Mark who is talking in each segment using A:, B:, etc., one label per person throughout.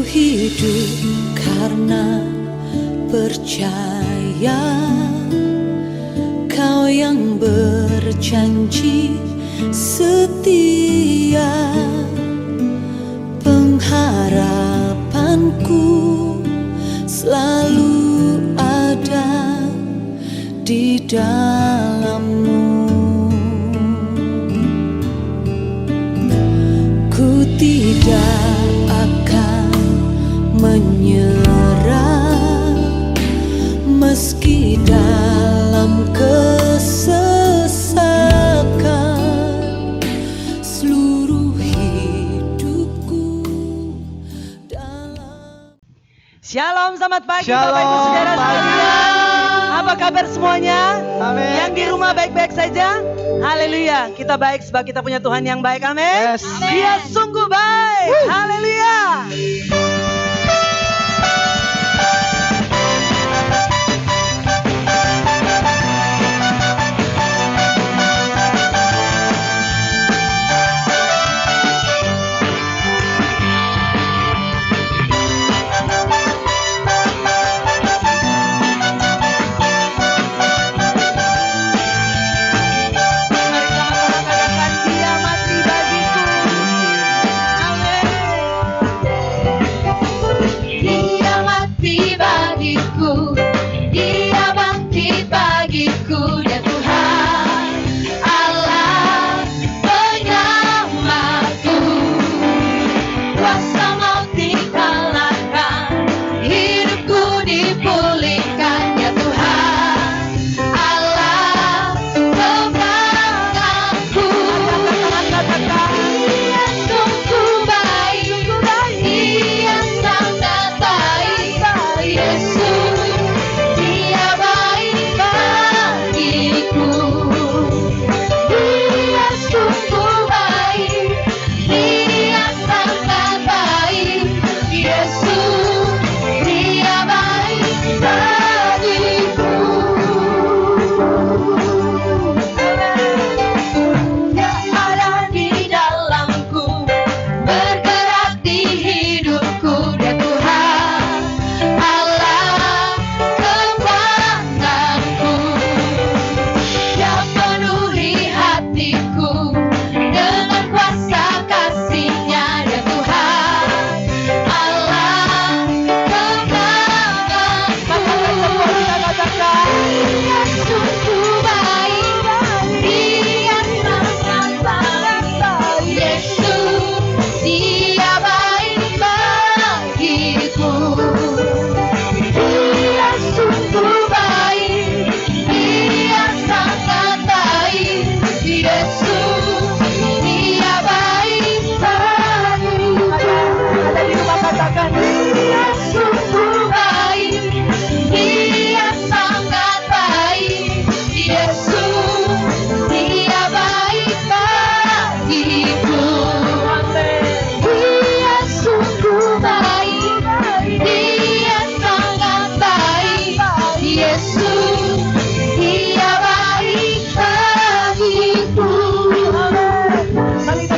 A: hidup karena percaya. Kau yang berjanji setia, pengharapanku selalu ada di dalam-Mu. Ku tidak akan menyerah meski dalam kesesakan. Seluruh hidupku dalam.
B: Shalom, selamat pagi
C: Shalom,
B: Bapak Ibu Saudara
C: pagi.
B: sekalian. Apa kabar semuanya?
C: Amin.
B: Yang di rumah baik-baik saja? Haleluya. Kita baik sebab kita punya Tuhan yang baik. Amin.
C: Yes.
B: Dia sungguh baik. Haleluya.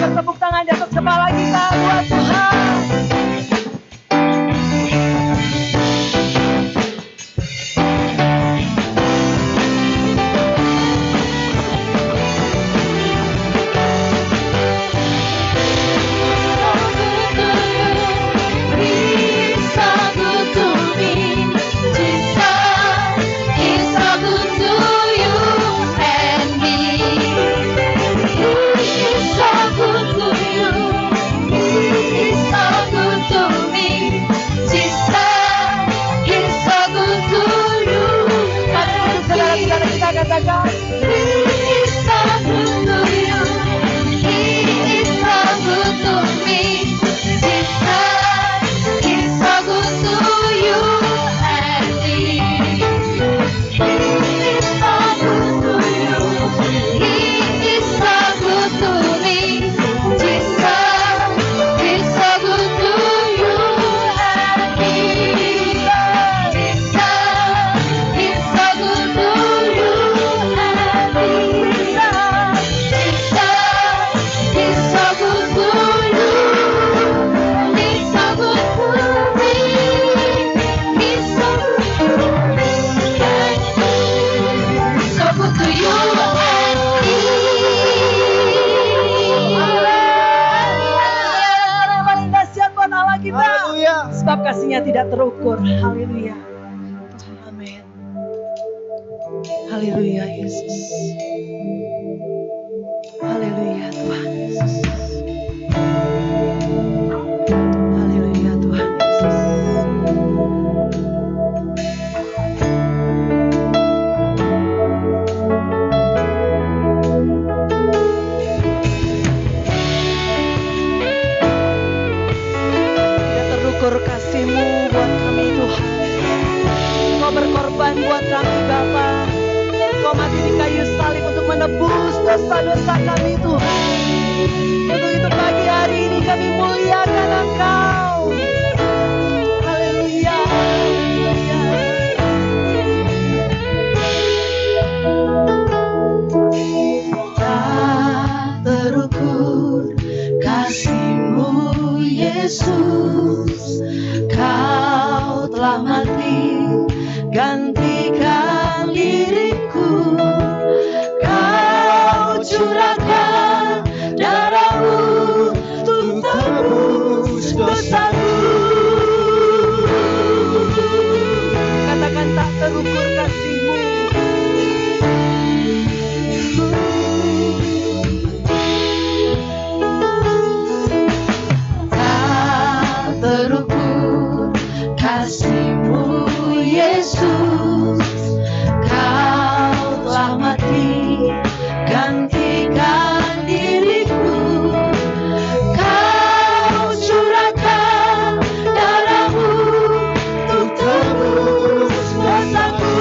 B: Tepuk tangan di atas kepala kita buat Tuhan.
D: So good to you.
B: kasih-Nya tidak terukur. Haleluya. Amin. Haleluya Yesus. Haleluya Tuhan Yesus. Haleluya Tuhan Yesus. Tidak terukur kasih-Mu buat kami Tuhan. Kau berkorban buat kami Bapa. Kau mati di kayu salib untuk menebus dosa-dosa kami Tuhan. Untuk itu pagi hari ini kami muliakan Engkau. Haleluya. Haleluya.
A: Tak terukur kasih-Mu Yesus, Kau telah mati gantikan diriku. Kau curahkan darah-Mu untuk tebus dosaku.
B: Katakan tak terukur kasih-Mu.
A: Tak terukur kasih-Mu Yesus, Kau telah mati gantikan diriku. Kau curahkan darah-Mu untuk tebus dosaku.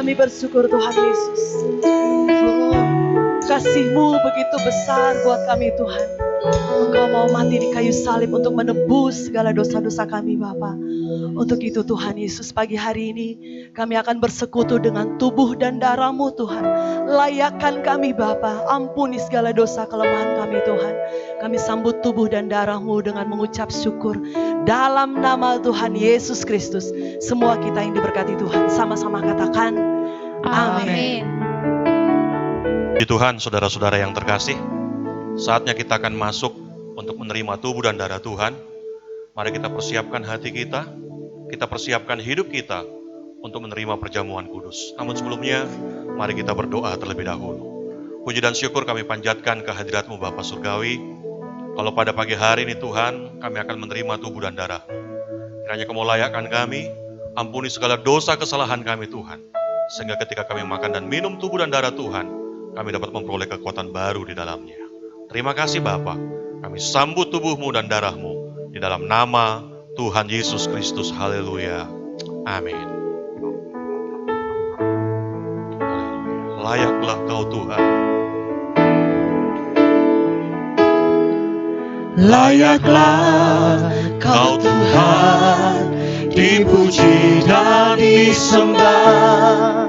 B: Kami bersyukur Tuhan Yesus. Oh, kasih-Mu begitu besar buat kami Tuhan. Engkau mau mati di kayu salib untuk menebus segala dosa-dosa kami Bapa. Untuk itu Tuhan Yesus, pagi hari ini kami akan bersekutu dengan tubuh dan darah-Mu Tuhan. Layakkan kami Bapa, ampuni segala dosa kelemahan kami Tuhan. Kami sambut tubuh dan darah-Mu dengan mengucap syukur. Dalam nama Tuhan Yesus Kristus, semua kita yang diberkati Tuhan, sama-sama katakan amin.
C: Puji Tuhan, saudara-saudara yang terkasih, saatnya kita akan masuk untuk menerima tubuh dan darah Tuhan. Mari kita persiapkan hati kita persiapkan hidup kita untuk menerima perjamuan kudus. Namun sebelumnya, mari kita berdoa terlebih dahulu. Puji dan syukur kami panjatkan kehadirat-Mu Bapa Surgawi. Kalau pada pagi hari ini Tuhan, kami akan menerima tubuh dan darah. Kiranya Kamu layakkan kami, ampuni segala dosa kesalahan kami Tuhan. Sehingga ketika kami makan dan minum tubuh dan darah Tuhan, kami dapat memperoleh kekuatan baru di dalamnya. Terima kasih Bapa, kami sambut tubuh-Mu dan darah-Mu di dalam nama Tuhan Yesus Kristus. Haleluya. Amin. Layaklah Kau Tuhan.
A: Layaklah Kau Tuhan, dipuji dan disembah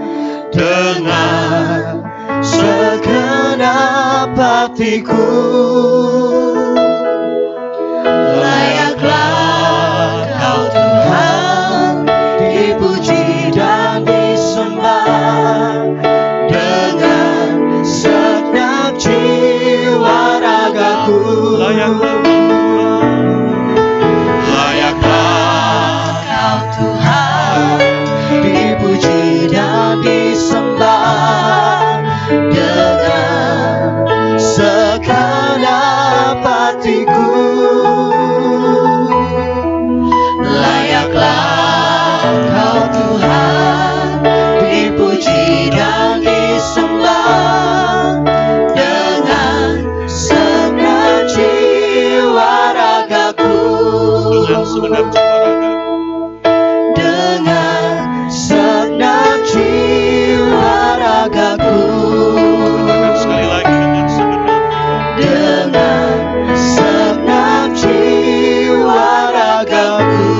A: dengan segenap hatiku. Layaklah Kau Tuhan, dipuji dan disembah dengan segenap jiwa ragaku. Layaklah Kau Tuhan, dipuji dan disembah dengan segenap hatiku. Layaklah Kau Tuhan, dipuji dan disembah dengan segenap jiwa ragaku. Dengan segenap jiwa ragaku.
C: Sekali lagi
A: Dengan segenap jiwa ragaku.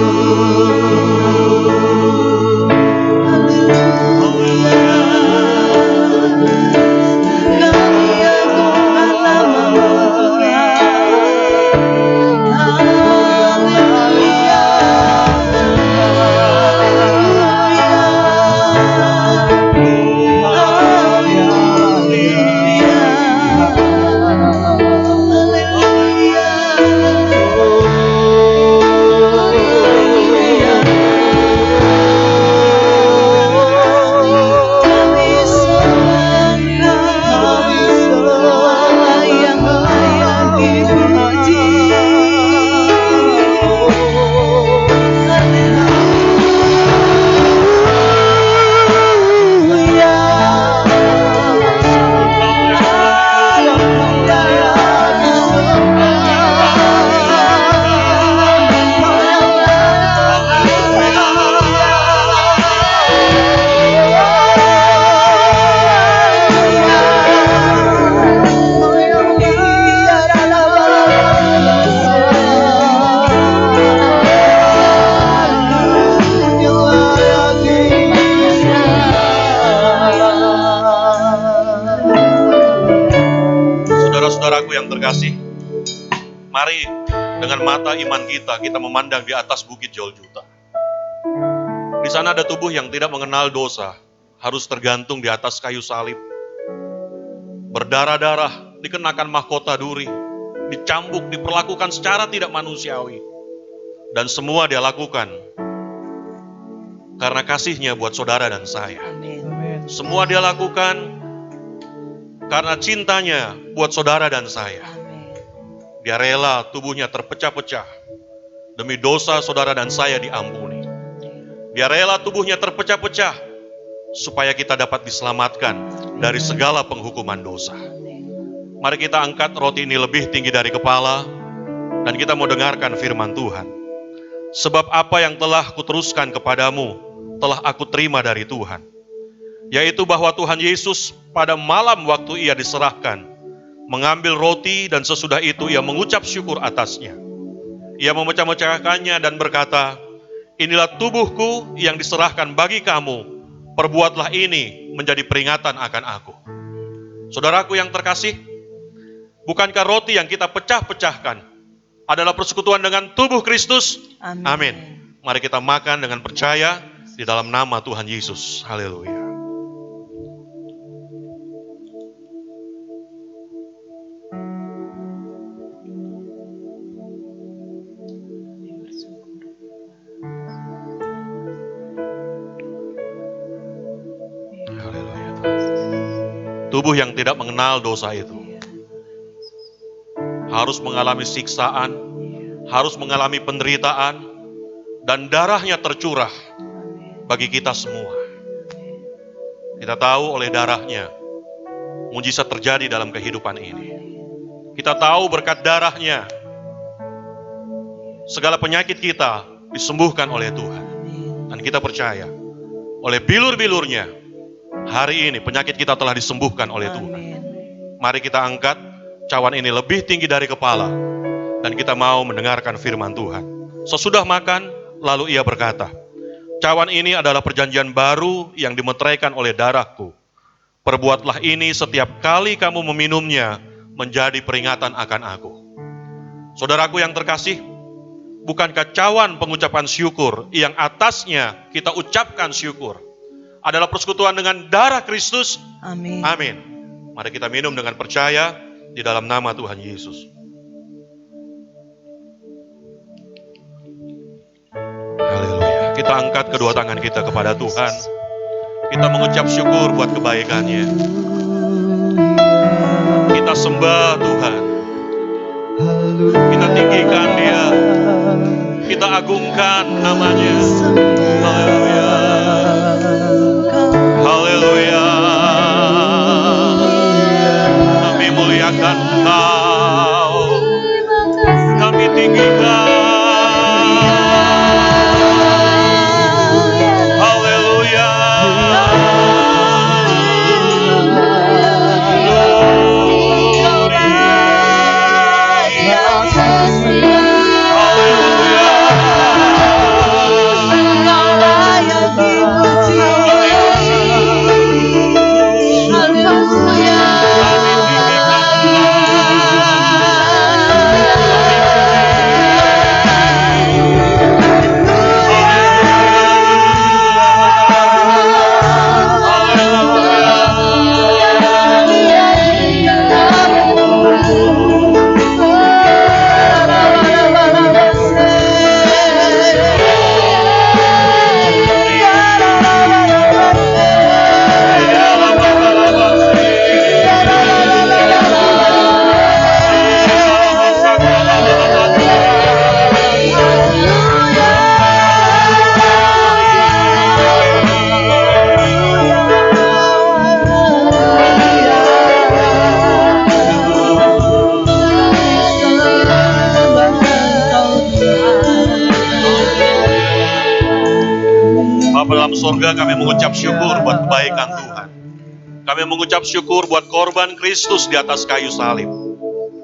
C: Saudaraku yang terkasih, mari dengan mata iman kita memandang di atas bukit Golgota. Di sana ada tubuh yang tidak mengenal dosa, harus tergantung di atas kayu salib. Berdarah-darah, dikenakan mahkota duri, dicambuk, diperlakukan secara tidak manusiawi. Dan semua Dia lakukan karena kasih-Nya buat saudara dan saya.
B: Amin.
C: Semua Dia lakukan karena cintanya buat saudara dan saya. Dia rela tubuhnya terpecah-pecah demi dosa saudara dan saya diampuni. Dia rela tubuhnya terpecah-pecah supaya kita dapat diselamatkan dari segala penghukuman dosa. Mari kita angkat roti ini lebih tinggi dari kepala dan kita mau dengarkan firman Tuhan. Sebab apa yang telah kuteruskan kepadamu telah aku terima dari Tuhan. yaitu bahwa Tuhan Yesus pada malam waktu ia diserahkan, mengambil roti dan sesudah itu ia mengucap syukur atasnya. Ia memecah-mecahkannya dan berkata, "Inilah tubuhku yang diserahkan bagi kamu, perbuatlah ini menjadi peringatan akan aku." Saudaraku yang terkasih, bukankah roti yang kita pecah-pecahkan adalah persekutuan dengan tubuh Kristus?
B: Amin.
C: Amin. Mari kita makan dengan percaya di dalam nama Tuhan Yesus. Haleluya. Haleluya. Tubuh yang tidak mengenal dosa itu harus mengalami siksaan, harus mengalami penderitaan, dan darahnya tercurah bagi kita semua. Kita tahu oleh darahnya mujizat terjadi dalam kehidupan ini. Kita tahu berkat darahnya segala penyakit kita disembuhkan oleh Tuhan. Dan kita percaya oleh bilur-bilurnya hari ini penyakit kita telah disembuhkan oleh Tuhan. Mari kita angkat cawan ini lebih tinggi dari kepala dan kita mau mendengarkan firman Tuhan. Sesudah makan, lalu ia berkata, "Cawan ini adalah perjanjian baru yang dimeteraikan oleh darahku. Perbuatlah ini setiap kali kamu meminumnya menjadi peringatan akan aku." Saudaraku yang terkasih, bukankah cawan pengucapan syukur yang atasnya kita ucapkan syukur adalah persekutuan dengan darah Kristus?
B: Amin.
C: Amin. Mari kita minum dengan percaya di dalam nama Tuhan Yesus. Haleluya. Kita angkat kedua tangan kita kepada Tuhan. Kita mengucap syukur buat kebaikannya. Kita sembah Tuhan. Kita tinggikan Dia. Kita agungkan namanya. Haleluya. Haleluya. Kami muliakan Engkau. Kami tinggikan. Haleluya. Bapa dalam surga, kami mengucap syukur buat kebaikan Tuhan. Kami mengucap syukur buat korban Kristus di atas kayu salib.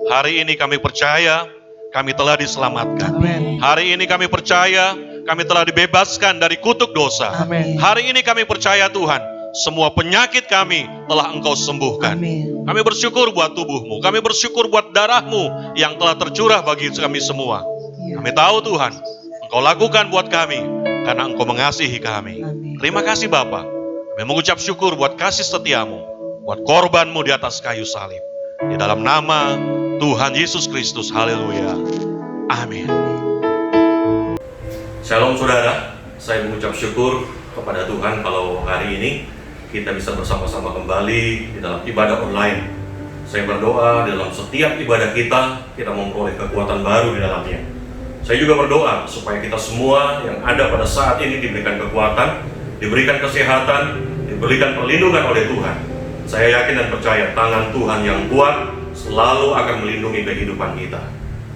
C: Hari ini kami percaya kami telah diselamatkan.
B: Amin.
C: Hari ini kami percaya kami telah dibebaskan dari kutuk dosa.
B: Amin.
C: Hari ini kami percaya Tuhan, semua penyakit kami telah Engkau sembuhkan.
B: Amin.
C: Kami bersyukur buat tubuh-Mu. Kami bersyukur buat darah-Mu yang telah tercurah bagi kami semua. Kami tahu Tuhan, Engkau lakukan buat kami karena Engkau mengasihi kami.
B: Amin.
C: Terima kasih Bapa. Kami mengucap syukur buat kasih setia-Mu, buat korban-Mu di atas kayu salib. Di dalam nama Tuhan Yesus Kristus. Haleluya. Amin. Shalom saudara, saya mengucap syukur kepada Tuhan kalau hari ini kita bisa bersama-sama kembali di dalam ibadah online. Saya berdoa dalam setiap ibadah kita memperoleh kekuatan baru di dalamnya. Saya juga berdoa supaya kita semua yang ada pada saat ini diberikan kekuatan, diberikan kesehatan, diberikan perlindungan oleh Tuhan. Saya yakin dan percaya tangan Tuhan yang kuat selalu akan melindungi kehidupan kita.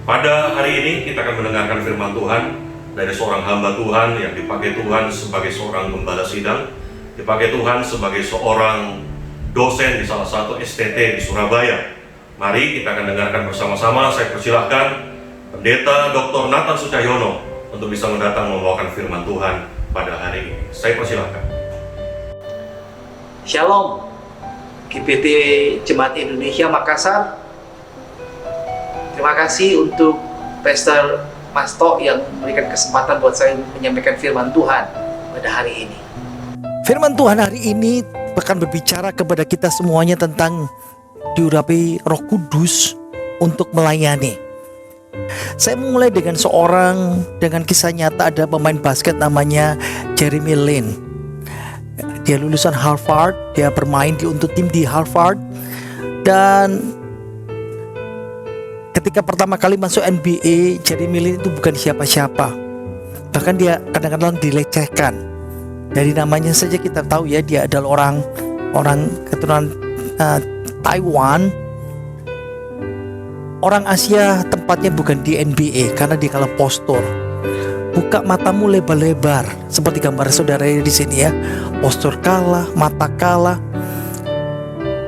C: Pada hari ini kita akan mendengarkan firman Tuhan dari seorang hamba Tuhan yang dipakai Tuhan sebagai seorang gembala sidang. dipakai Tuhan sebagai seorang dosen di salah satu STT di Surabaya. Mari kita akan dengarkan bersama-sama. Saya persilahkan Pendeta Dr. Nathan Sucahyono untuk bisa mendatang membawakan firman Tuhan pada hari ini. Saya persilahkan.
D: Shalom, GBT Jemaat Indonesia Makassar. Terima kasih untuk Pastor Masto yang memberikan kesempatan buat saya menyampaikan firman Tuhan pada hari ini.
E: Firman Tuhan hari ini akan berbicara kepada kita semuanya tentang diurapi Roh Kudus untuk melayani. Saya mulai dengan dengan kisah nyata. Ada pemain basket namanya Jeremy Lin. Dia lulusan Harvard, dia bermain untuk tim di Harvard, dan ketika pertama kali masuk NBA, Jeremy Lin itu bukan siapa-siapa. Bahkan dia kadang-kadang dilecehkan. Dari namanya saja kita tahu ya, dia adalah orang keturunan Taiwan. Orang Asia tempatnya bukan di NBA karena dia kalah postur. Buka matamu lebar-lebar seperti gambar saudara di sini ya. Postur kalah, mata kalah.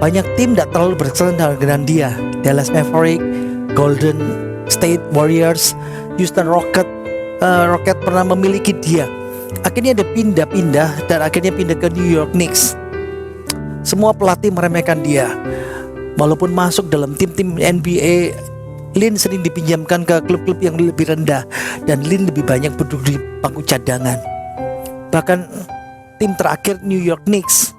E: Banyak tim tidak terlalu berkesan dengan dia. Dallas Mavericks, Golden State Warriors, Houston Rockets pernah memiliki dia. Akhirnya dia pindah-pindah dan akhirnya pindah ke New York Knicks. Semua pelatih meremehkan dia. Walaupun masuk dalam tim-tim NBA, Lin sering dipinjamkan ke klub-klub yang lebih rendah, dan Lin lebih banyak duduk di bangku cadangan. Bahkan tim terakhir New York Knicks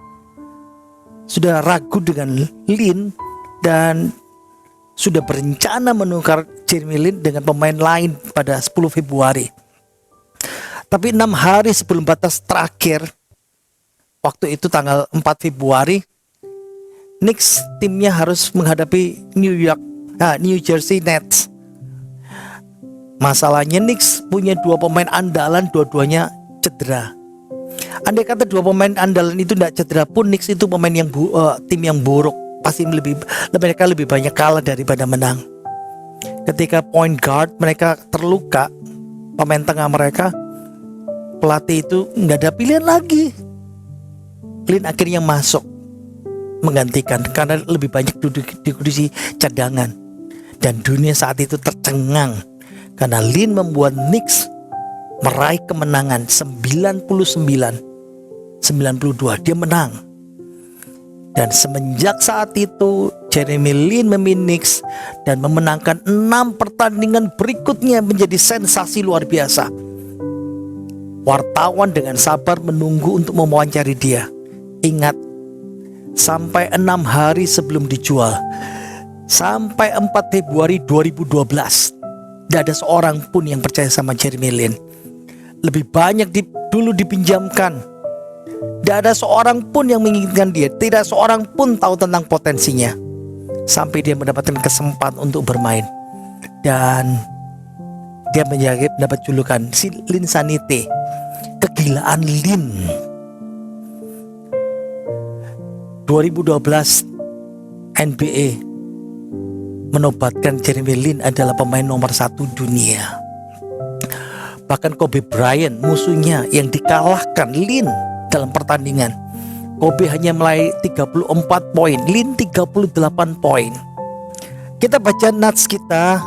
E: sudah ragu dengan Lin dan sudah berencana menukar Jeremy Lin dengan pemain lain pada 10 Februari. Tapi 6 hari sebelum batas terakhir, waktu itu tanggal 4 Februari, Knicks timnya harus menghadapi New Jersey Nets. Masalahnya Knicks punya 2 pemain andalan, dua-duanya cedera. Andai kata 2 pemain andalan itu tidak cedera pun, Knicks itu pemain tim yang buruk. Pasti mereka lebih banyak kalah daripada menang. Ketika point guard mereka terluka, pemain tengah mereka, pelatih itu nggak ada pilihan lagi. Lin akhirnya masuk menggantikan karena lebih banyak duduk di kursi cadangan, dan dunia saat itu tercengang karena Lin membuat Knicks meraih kemenangan 99-92. Dia menang, dan semenjak saat itu Jeremy Lin memimpin Knicks dan memenangkan 6 pertandingan berikutnya menjadi sensasi luar biasa. Wartawan dengan sabar menunggu untuk mewawancari dia. Ingat, sampai 6 hari sebelum dijual, sampai 4 Februari 2012, tidak ada seorang pun yang percaya sama Jeremy Lin. Lebih banyak dulu dipinjamkan. Tidak ada seorang pun yang menginginkan dia. Tidak seorang pun tahu tentang potensinya, sampai dia mendapatkan kesempatan untuk bermain. Dan dia mendapat julukan si Lin Sanity, kegilaan Lin. 2012 NBA menobatkan Jeremy Lin adalah pemain nomor 1 dunia. Bahkan Kobe Bryant, musuhnya, yang dikalahkan Lin dalam pertandingan. Kobe hanya meraih 34 poin, Lin 38 poin. Kita baca nats kita,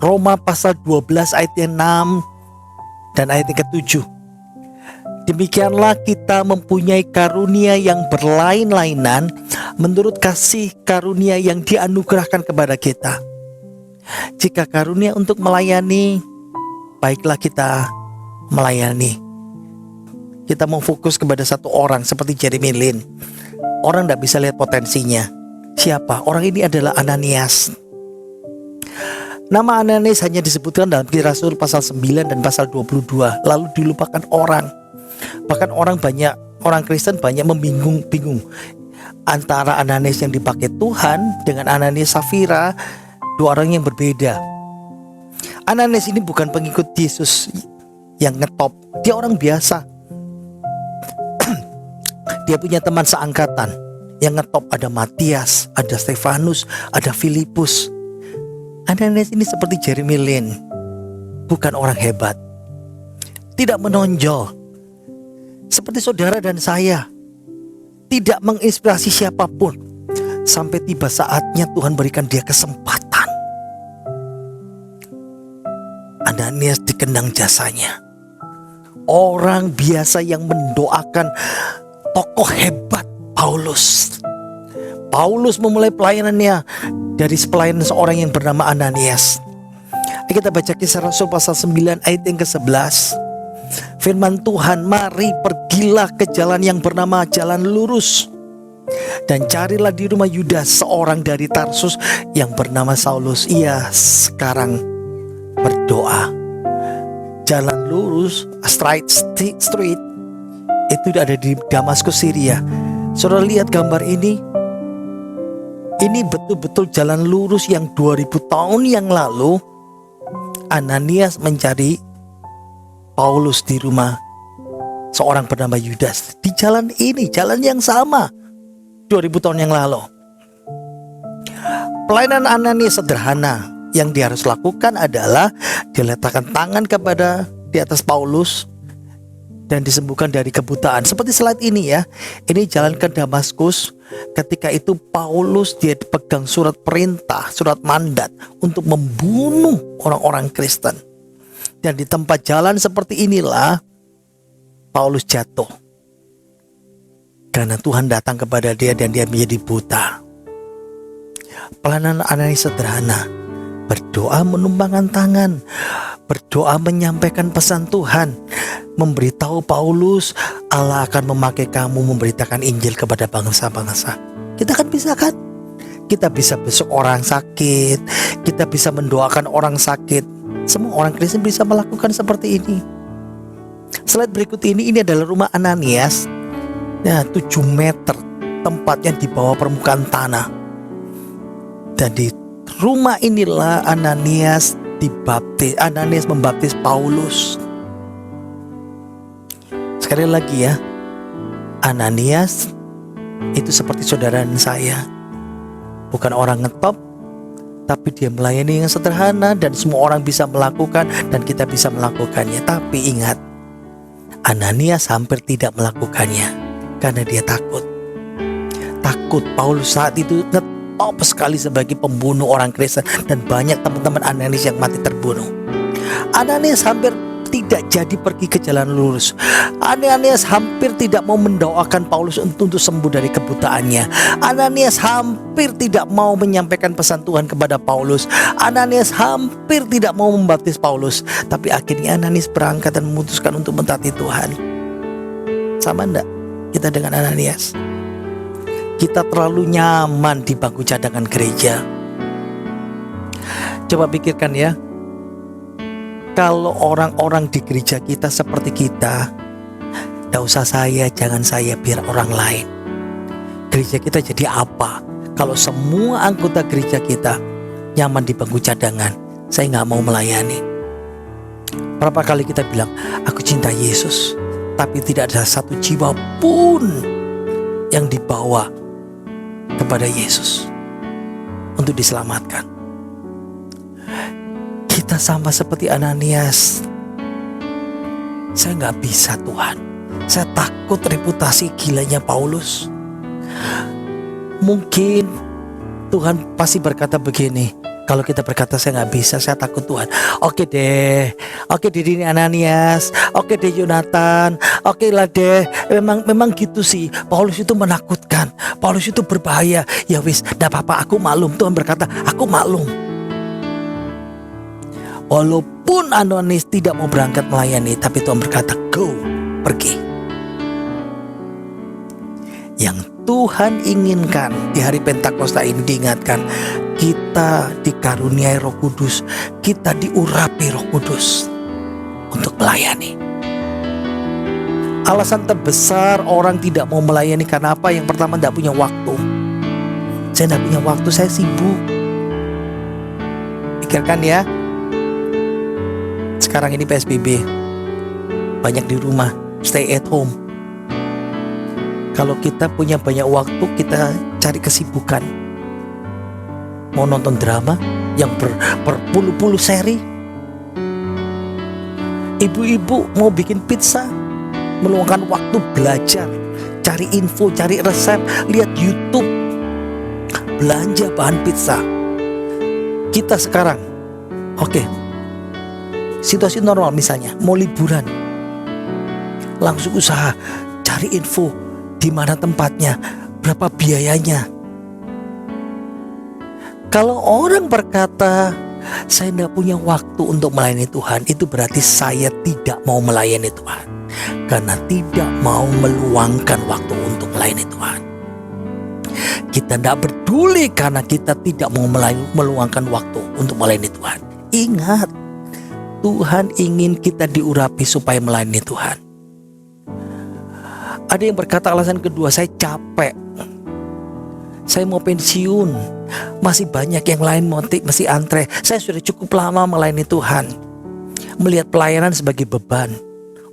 E: Roma pasal 12 ayat yang 6 dan ayat yang ke-7. Demikianlah kita mempunyai karunia yang berlain-lainan menurut kasih karunia yang dianugerahkan kepada kita. Jika karunia untuk melayani, baiklah kita melayani. Kita mau fokus kepada satu orang seperti Jeremy Lin. Orang tidak bisa lihat potensinya. Siapa? Orang ini adalah Ananias. Nama Ananias hanya disebutkan dalam Kisah Rasul pasal 9 dan pasal 22, lalu dilupakan orang. Bahkan orang Kristen banyak membingung antara Ananias yang dipakai Tuhan dengan Ananias Safira, 2 orang yang berbeda. Ananias ini bukan pengikut Yesus yang ngetop, dia orang biasa. Dia punya teman seangkatan yang ngetop, ada Matias, ada Stefanus, ada Filipus. Ananias ini seperti Jeremy Lin, bukan orang hebat, tidak menonjol. seperti saudara dan saya, tidak menginspirasi siapapun, sampai tiba saatnya Tuhan berikan dia kesempatan. Ananias dikenang jasanya. Orang biasa yang mendoakan tokoh hebat Paulus. Paulus memulai pelayanannya dari pelayanan seorang yang bernama Ananias. Kita baca Kisah Rasul pasal 9 ayat yang ke-11. Firman Tuhan, mari pergilah ke jalan yang bernama jalan lurus, dan carilah di rumah Yudas seorang dari Tarsus yang bernama Saulus. Ia sekarang berdoa. Jalan lurus, straight street, itu ada di Damaskus, Syria. Saudara lihat gambar ini. Ini betul-betul jalan lurus yang 2000 tahun yang lalu Ananias mencari Paulus di rumah seorang bernama Yudas. Di jalan ini, jalan yang sama 2000 tahun yang lalu. Pelayanan Ananias sederhana. Yang dia harus lakukan adalah diletakkan tangan di atas Paulus dan disembuhkan dari kebutaan. Seperti slide ini ya. Ini jalan ke Damaskus. Ketika itu Paulus dia dipegang surat perintah, surat mandat untuk membunuh orang-orang Kristen. Dan di tempat jalan seperti inilah Paulus jatuh. Karena Tuhan datang kepada dia dan dia menjadi buta. Pelayanan Ananias sederhana. Berdoa menumpangkan tangan, berdoa menyampaikan pesan Tuhan, memberitahu Paulus Allah akan memakai kamu memberitakan Injil kepada bangsa-bangsa. Kita kan bisa kan? Kita bisa besuk orang sakit, kita bisa mendoakan orang sakit. Semua orang Kristen bisa melakukan seperti ini. Slide berikut ini adalah rumah Ananias. Nah, 7 meter tempatnya di bawah permukaan tanah. Dan di rumah inilah Ananias membaptis Paulus. Sekali lagi ya, Ananias itu seperti saudara dan saya. Bukan orang ngetop, tapi dia melayani yang sederhana dan semua orang bisa melakukan dan kita bisa melakukannya. Tapi ingat, Ananias hampir tidak melakukannya karena dia takut. Takut. Paulus saat itu top sekali sebagai pembunuh orang Kristen dan banyak teman-teman Ananias yang mati terbunuh. Ananias hampir tidak jadi pergi ke jalan lurus. Ananias hampir tidak mau mendoakan Paulus untuk sembuh dari kebutaannya. Ananias hampir tidak mau menyampaikan pesan Tuhan kepada Paulus. Ananias hampir tidak mau membaptis Paulus. Tapi akhirnya Ananias berangkat dan memutuskan untuk mentaati Tuhan. Sama enggak kita dengan Ananias? Kita terlalu nyaman di bangku cadangan gereja. Coba pikirkan ya, kalau orang-orang di gereja kita seperti kita, gak usah saya, jangan saya, biar orang lain. Gereja kita jadi apa? Kalau semua anggota gereja kita nyaman di bangku cadangan, saya gak mau melayani. Berapa kali kita bilang, aku cinta Yesus, tapi tidak ada satu jiwa pun yang dibawa kepada Yesus untuk diselamatkan. Kita sama seperti Ananias. Saya gak bisa Tuhan. Saya takut reputasi gilanya Paulus. Mungkin Tuhan pasti berkata begini. Kalau kita berkata saya gak bisa, saya takut Tuhan. Oke deh ini Ananias, oke deh Yonatan, oke lah deh. Memang gitu sih. Paulus itu menakutkan, Paulus itu berbahaya. Ya wis, gak apa-apa, aku maklum. Tuhan berkata, aku maklum. Walaupun Ananias tidak mau berangkat melayani, tapi Tuhan berkata, go, pergi. Yang Tuhan inginkan di hari Pentakosta ini diingatkan, kita dikaruniai Roh Kudus, kita diurapi Roh Kudus untuk melayani. Alasan terbesar orang tidak mau melayani karena apa? Yang pertama, tidak punya waktu. Saya tidak punya waktu, saya sibuk. Pikirkan ya, sekarang ini PSBB, banyak di rumah, stay at home. Kalau kita punya banyak waktu, kita cari kesibukan. Mau nonton drama yang berpuluh-puluh seri. Ibu-ibu mau bikin pizza, meluangkan waktu belajar, cari info, cari resep, lihat YouTube, belanja bahan pizza. Kita sekarang, oke, situasi normal misalnya, mau liburan, langsung usaha, cari info, di mana tempatnya, berapa biayanya. Kalau orang berkata, saya tidak punya waktu untuk melayani Tuhan, itu berarti saya tidak mau melayani Tuhan. Karena tidak mau meluangkan waktu untuk melayani Tuhan. Kita tidak peduli karena kita tidak mau meluangkan waktu untuk melayani Tuhan. Ingat, Tuhan ingin kita diurapi supaya melayani Tuhan. Ada yang berkata alasan kedua, saya capek, saya mau pensiun, masih banyak yang lain masih antre, saya sudah cukup lama melayani Tuhan. Melihat pelayanan sebagai beban.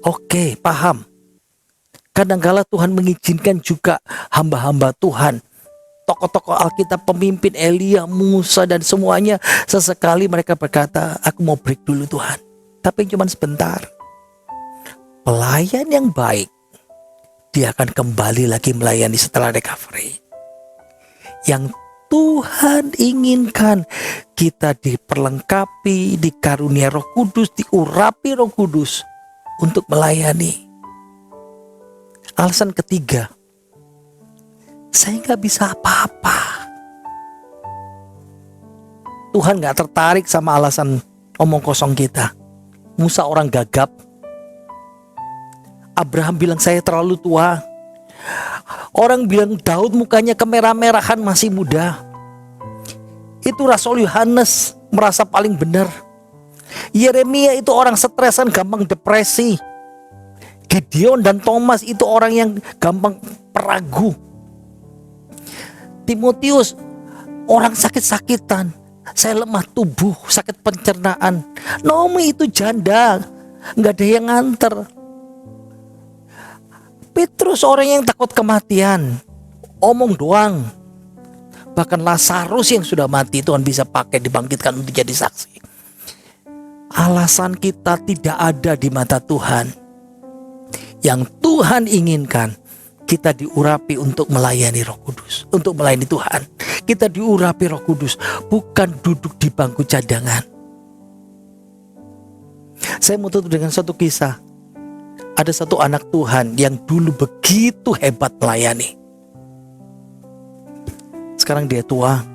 E: Oke, paham. Kadangkala Tuhan mengizinkan juga hamba-hamba Tuhan, tokoh-tokoh Alkitab, pemimpin Elia, Musa dan semuanya, sesekali mereka berkata, aku mau break dulu Tuhan. Tapi cuma sebentar. Pelayan yang baik, dia akan kembali lagi melayani setelah recovery. Yang Tuhan inginkan kita diperlengkapi, dikarunia Roh Kudus, diurapi Roh Kudus untuk melayani. Alasan ketiga, saya nggak bisa apa-apa. Tuhan nggak tertarik sama alasan omong kosong kita. Musa orang gagap. Abraham bilang saya terlalu tua. Orang bilang Daud mukanya kemerah-merahan masih muda. Itu Rasul Yohanes merasa paling benar. Yeremia itu orang stresan, gampang depresi. Gideon dan Thomas itu orang yang gampang peragu. Timotius orang sakit-sakitan, saya lemah tubuh, sakit pencernaan. Naomi itu janda, nggak ada yang nganter. Petrus orang yang takut kematian, omong doang. Bahkan Lazarus yang sudah mati Tuhan bisa pakai dibangkitkan untuk jadi saksi. Alasan kita tidak ada di mata Tuhan. Yang Tuhan inginkan, kita diurapi untuk melayani Roh Kudus, untuk melayani Tuhan. Kita diurapi Roh Kudus, bukan duduk di bangku cadangan. Saya mau tutup dengan satu kisah. Ada satu anak Tuhan yang dulu begitu hebat melayani. Sekarang dia tua,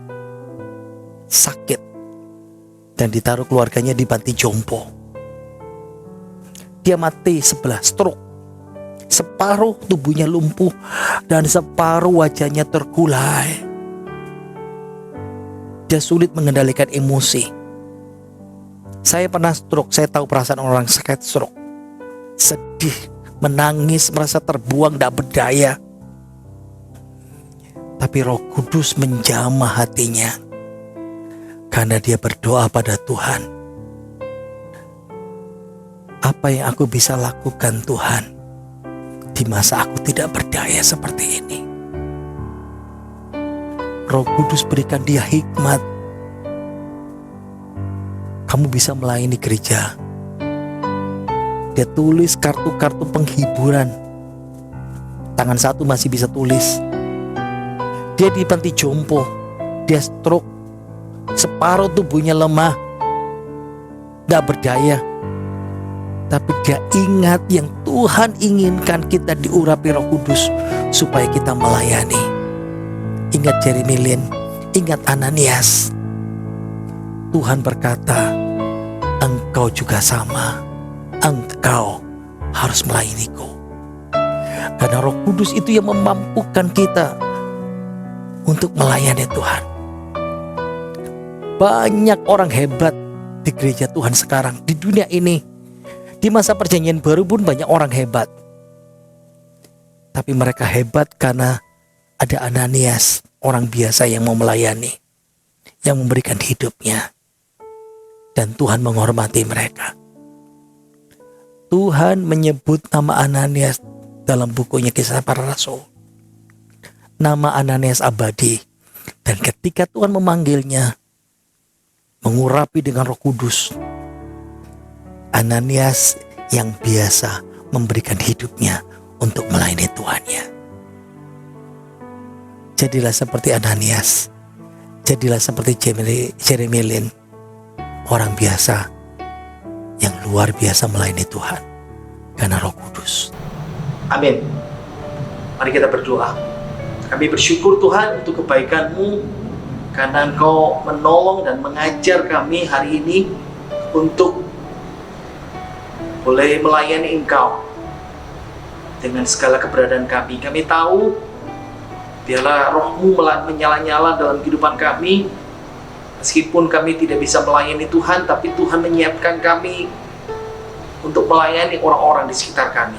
E: sakit, dan ditaruh keluarganya di panti jompo. Dia mati sebelah, stroke. Separuh tubuhnya lumpuh dan separuh wajahnya terkulai. Dia sulit mengendalikan emosi. Saya pernah stroke, saya tahu perasaan orang sakit stroke. Sedih, menangis, merasa terbuang, tidak berdaya. Tapi Roh Kudus menjamah hatinya karena dia berdoa pada Tuhan. Apa yang aku bisa lakukan Tuhan di masa aku tidak berdaya seperti ini? Roh Kudus berikan dia hikmat. Kamu bisa melayani gereja. Dia tulis kartu-kartu penghiburan. Tangan satu masih bisa tulis. Dia di panti jompo. Dia stroke. Separuh tubuhnya lemah, tidak berdaya. Tapi dia ingat yang Tuhan inginkan, kita diurapi Roh Kudus supaya kita melayani. Ingat Jeremy Lin, ingat Ananias. Tuhan berkata, engkau juga sama. Engkau harus melayaniku. Karena Roh Kudus itu yang memampukan kita untuk melayani Tuhan. Banyak orang hebat di gereja Tuhan sekarang, di dunia ini. Di masa perjanjian baru pun banyak orang hebat. Tapi mereka hebat karena ada Ananias, orang biasa yang mau melayani, yang memberikan hidupnya. Dan Tuhan menghormati mereka. Tuhan menyebut nama Ananias dalam bukunya Kisah Para Rasul. Nama Ananias abadi. Dan ketika Tuhan memanggilnya, mengurapi dengan Roh Kudus, Ananias yang biasa memberikan hidupnya untuk melayani Tuhannya. Jadilah seperti Ananias, jadilah seperti Jeremy Lin, orang biasa yang luar biasa melayani Tuhan karena Roh Kudus.
D: Amin. Mari kita berdoa. Kami bersyukur Tuhan untuk kebaikan-Mu, karena Engkau menolong dan mengajar kami hari ini untuk boleh melayani Engkau dengan segala keberadaan kami. Kami tahu biarlah Roh-Mu menyala-nyala dalam kehidupan kami. Meskipun kami tidak bisa melayani Tuhan, tapi Tuhan menyiapkan kami untuk melayani orang-orang di sekitar kami.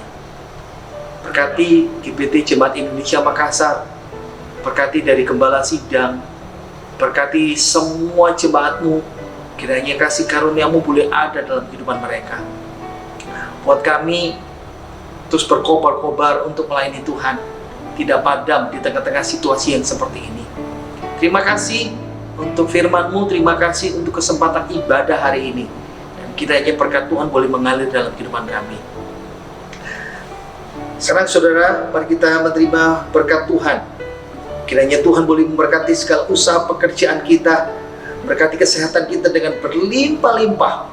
D: Berkati GBT Jemaat Indonesia Makassar, berkati dari Gembala Sidang, berkati semua jemaat-Mu, kiranya kasih karunia-Mu boleh ada dalam kehidupan mereka. Buat kami terus berkobar-kobar untuk melayani Tuhan, tidak padam di tengah-tengah situasi yang seperti ini. Terima kasih untuk firman-Mu, terima kasih untuk kesempatan ibadah hari ini. Dan kiranya berkat Tuhan boleh mengalir dalam kehidupan kami. Sekarang saudara, mari kita menerima berkat Tuhan. Kiranya Tuhan boleh memberkati segala usaha pekerjaan kita, berkati kesehatan kita dengan berlimpah-limpah,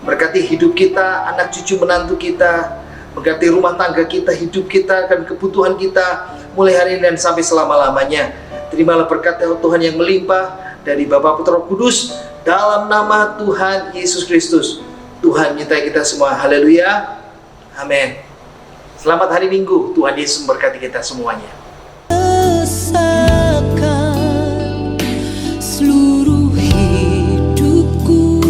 D: berkati hidup kita, anak cucu menantu kita, berkati rumah tangga kita, hidup kita, dan kebutuhan kita mulai hari ini dan sampai selama-lamanya. Terimalah berkat Tuhan yang melimpah dari Bapa, Putra, Roh Kudus, dalam nama Tuhan Yesus Kristus. Tuhan menyertai kita semua. Haleluya. Amin. Selamat hari Minggu. Tuhan Yesus memberkati kita semuanya.
A: Rasakan seluruh hidupku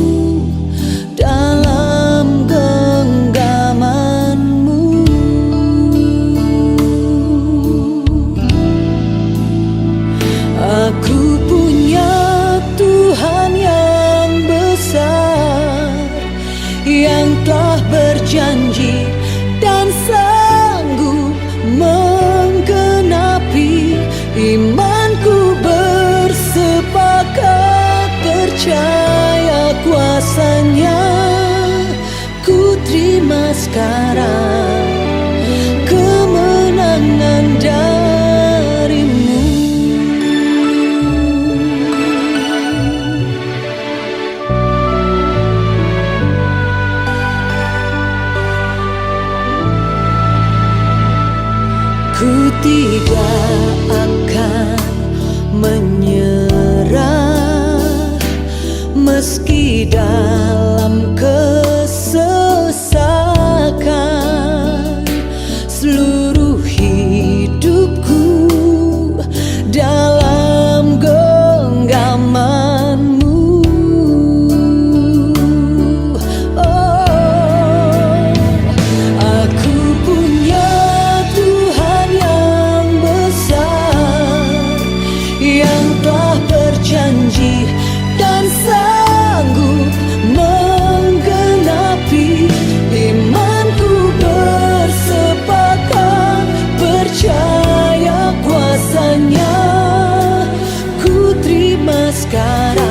A: dalam genggaman-Mu. Aku punya Tuhan yang besar, yang telah berjanji dan sanggup menggenapi. Imanku bersepakat percaya kuasa-Nya. Ku terima sekarang kemenangan dari-Mu. Ku tidak akan menyerah meski dalam kesesakan. Seluruh hidupku dalam genggaman-Mu. Oh, aku punya Tuhan yang besar, yang telah berjanji dan sanggup menggenapi. Imanku bersepakat percaya kuasa-Nya. Ku terima sekarang